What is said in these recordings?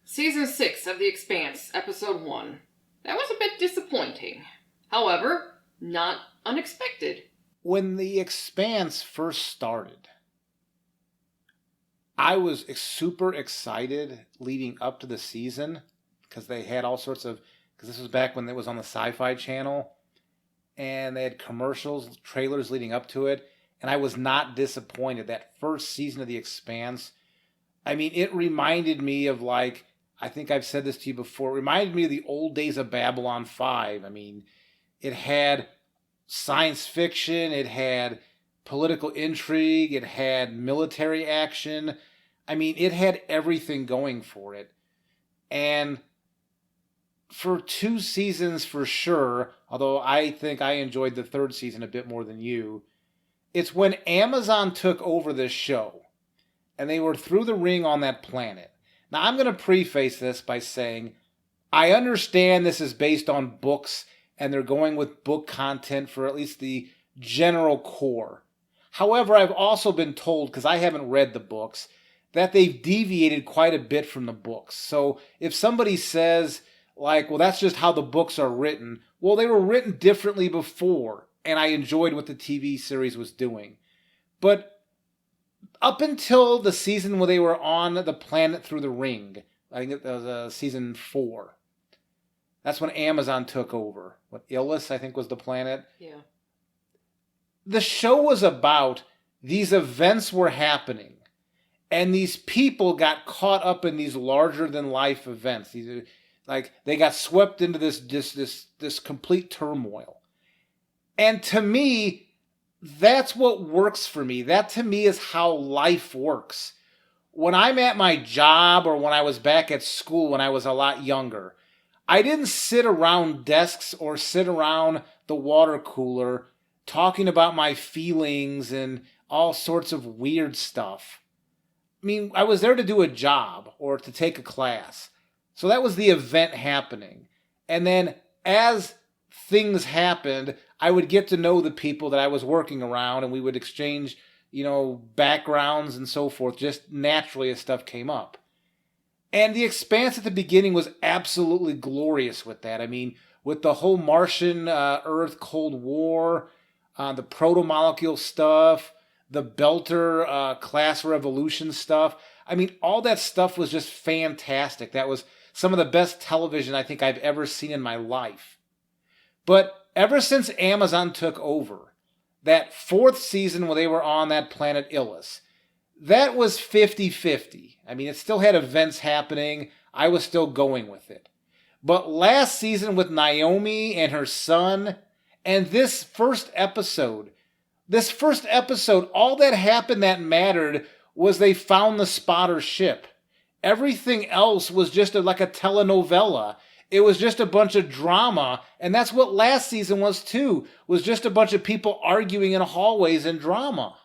Season 6 of The Expanse, Episode 1. That was a bit disappointing. However, not unexpected. When The Expanse first started, I was super excited leading up to the season because they had all sorts of... Because this was back when it was on the Sci-Fi Channel, and they had commercials, trailers leading up to it, and I was not disappointed. That first season of The Expanse, I mean, it reminded me of, like, I think I've said this to you before, it reminded me of the old days of Babylon 5. I mean, it had science fiction, it had political intrigue, it had military action. I mean, it had everything going for it. And for 2 seasons for sure, although I think I enjoyed the 3rd season a bit more than you, it's when Amazon took over this show and they were through the ring on that planet. Now, I'm going to preface this by saying I understand this is based on books and they're going with book content for at least the general core. However, I've also been told, because I haven't read the books, that they've deviated quite a bit from the books. So if somebody says, like, well, that's just how the books are written, well, they were written differently before, and I enjoyed what the TV series was doing. But up until the season where they were on the planet through the ring, I think it was season 4, that's when Amazon took over. What, Ilus, I think, was the planet? Yeah. The show was about these events were happening, and these people got caught up in these larger-than-life events. These, like, they got swept into this complete turmoil. And to me, that's what works for me. That, to me, is how life works. When I'm at my job or when I was back at school when I was a lot younger, I didn't sit around desks or sit around the water cooler talking about my feelings and all sorts of weird stuff. I mean, I was there to do a job or to take a class. So that was the event happening. And then as things happened, I would get to know the people that I was working around and we would exchange, backgrounds and so forth, just naturally as stuff came up. And The Expanse at the beginning was absolutely glorious with that. I mean, with the whole Martian Earth Cold War, the proto-molecule stuff, the Belter class revolution stuff. I mean, all that stuff was just fantastic. That was some of the best television I think I've ever seen in my life. But ever since Amazon took over, that 4th season where they were on that planet Ilus, that was 50-50. I mean, it still had events happening. I was still going with it. But last season with Naomi and her son, and this first episode, all that happened that mattered was they found the spotter ship. Everything else was just like a telenovela. It was just a bunch of drama, and that's what last season was too, was just a bunch of people arguing in hallways and drama.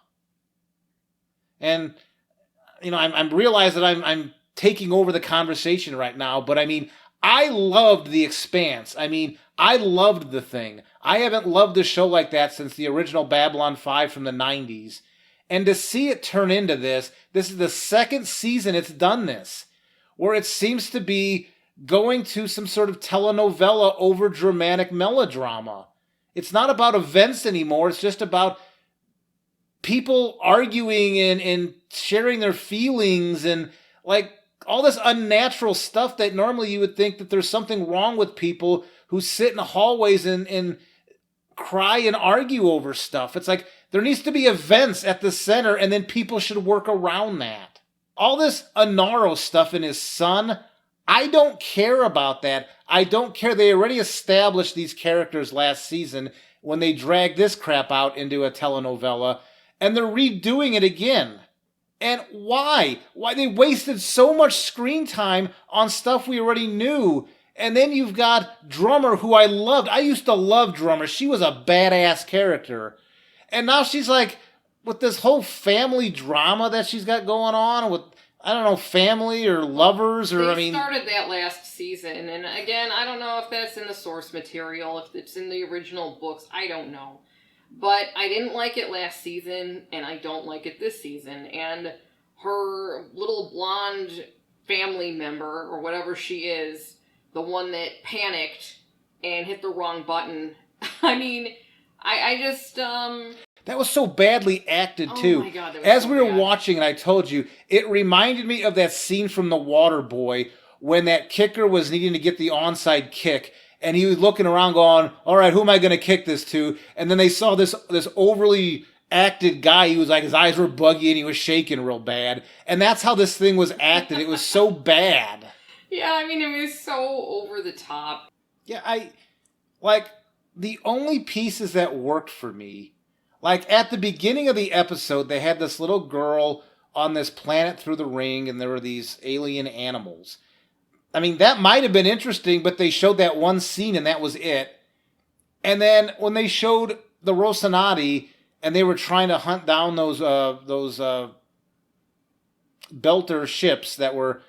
And, I'm realizing that I'm taking over the conversation right now, but I mean, I loved The Expanse. I mean, I loved the thing. I haven't loved a show like that since the original Babylon 5 from the 90s. And to see it turn into this is the 2nd season it's done this, where it seems to be going to some sort of telenovela over-dramatic melodrama. It's not about events anymore. It's just about people arguing and sharing their feelings and, like, all this unnatural stuff that normally you would think that there's something wrong with people who sit in hallways and cry and argue over stuff. It's like there needs to be events at the center and then people should work around that. All this Anaro stuff and his son, I don't care about that. I don't care. They already established these characters last season when they dragged this crap out into a telenovela, and they're redoing it again. And why? Why? They wasted so much screen time on stuff we already knew. And then you've got Drummer, who I loved. I used to love Drummer. She was a badass character. And now she's like, with this whole family drama that she's got going on with, I don't know, family or lovers or, They started that last season. And again, I don't know if that's in the source material, if it's in the original books. I don't know. But I didn't like it last season, and I don't like it this season. And her little blonde family member, or whatever she is, the one that panicked and hit the wrong button. I mean, I just, That was so badly acted, too. Oh my God, that was As so we were bad. watching, and I told you, it reminded me of that scene from The Water Boy when that kicker was needing to get the onside kick, and he was looking around going, all right, who am I going to kick this to? And then they saw this overly acted guy. He was like, his eyes were buggy and he was shaking real bad. And that's how this thing was acted. It was so bad. Yeah, I mean, it was so over the top. Yeah, the only pieces that worked for me, like at the beginning of the episode, they had this little girl on this planet through the ring and there were these alien animals. I mean, that might have been interesting, but they showed that one scene and that was it. And then when they showed the Rocinante and they were trying to hunt down those Belter ships that were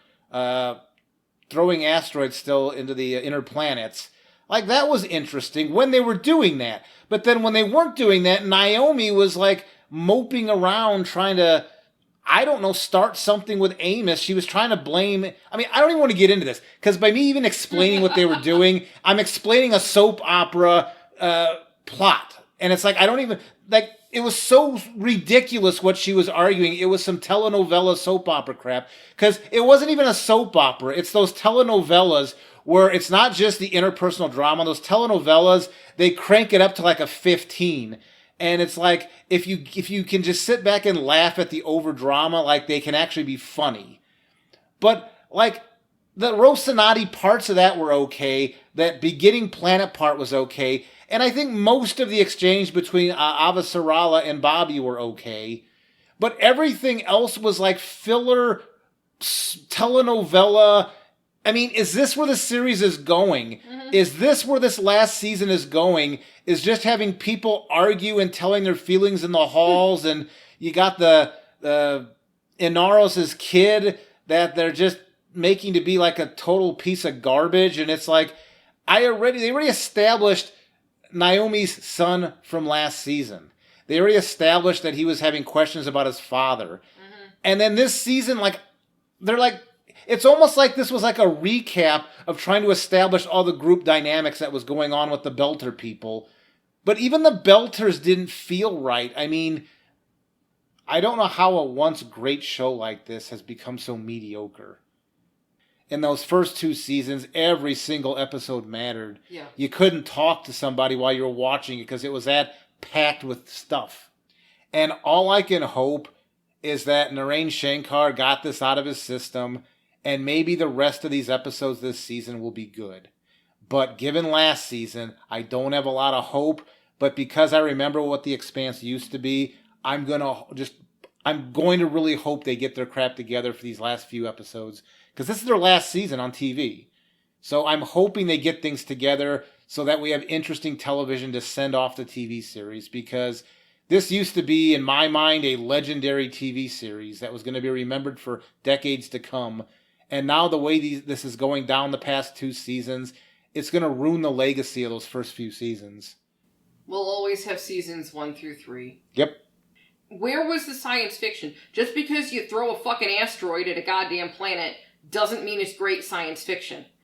throwing asteroids still into the inner planets, like that was interesting when they were doing that. But then when they weren't doing that, Naomi was like moping around trying to, I don't know, start something with Amos. She was trying to blame... I mean, I don't even want to get into this, because by me even explaining what they were doing, I'm explaining a soap opera plot. And it's like, I don't even... Like, it was so ridiculous what she was arguing. It was some telenovela soap opera crap. Because it wasn't even a soap opera. It's those telenovelas where it's not just the interpersonal drama. Those telenovelas, they crank it up to like a 15. And it's like, if you can just sit back and laugh at the over drama, like they can actually be funny. But like the Rocinante parts of that were okay. That beginning planet part was okay. And I think most of the exchange between Avasarala and Bobby were okay. But everything else was like filler telenovela. I mean, is this where the series is going? Mm-hmm. Is this where this last season is going? Is just having people argue and telling their feelings in the halls, and you got the Inaros' kid that they're just making to be like a total piece of garbage, and it's like they already established Naomi's son from last season. They already established that he was having questions about his father. Mm-hmm. And then this season, like, they're like, it's almost like this was like a recap of trying to establish all the group dynamics that was going on with the Belter people. But even the Belters didn't feel right. I mean, I don't know how a once great show like this has become so mediocre. In those first 2 seasons, every single episode mattered. Yeah. You couldn't talk to somebody while you were watching it because it was that packed with stuff. And all I can hope is that Narain Shankar got this out of his system, and maybe the rest of these episodes this season will be good. But given last season, I don't have a lot of hope. But because I remember what the Expanse used to be, I'm going to really hope they get their crap together for these last few episodes. Because this is their last season on TV. So I'm hoping they get things together so that we have interesting television to send off the TV series. Because this used to be, in my mind, a legendary TV series that was going to be remembered for decades to come. And now the way this is going down the past 2 seasons, it's going to ruin the legacy of those first few seasons. We'll always have seasons 1 through 3. Yep. Where was the science fiction? Just because you throw a fucking asteroid at a goddamn planet doesn't mean it's great science fiction.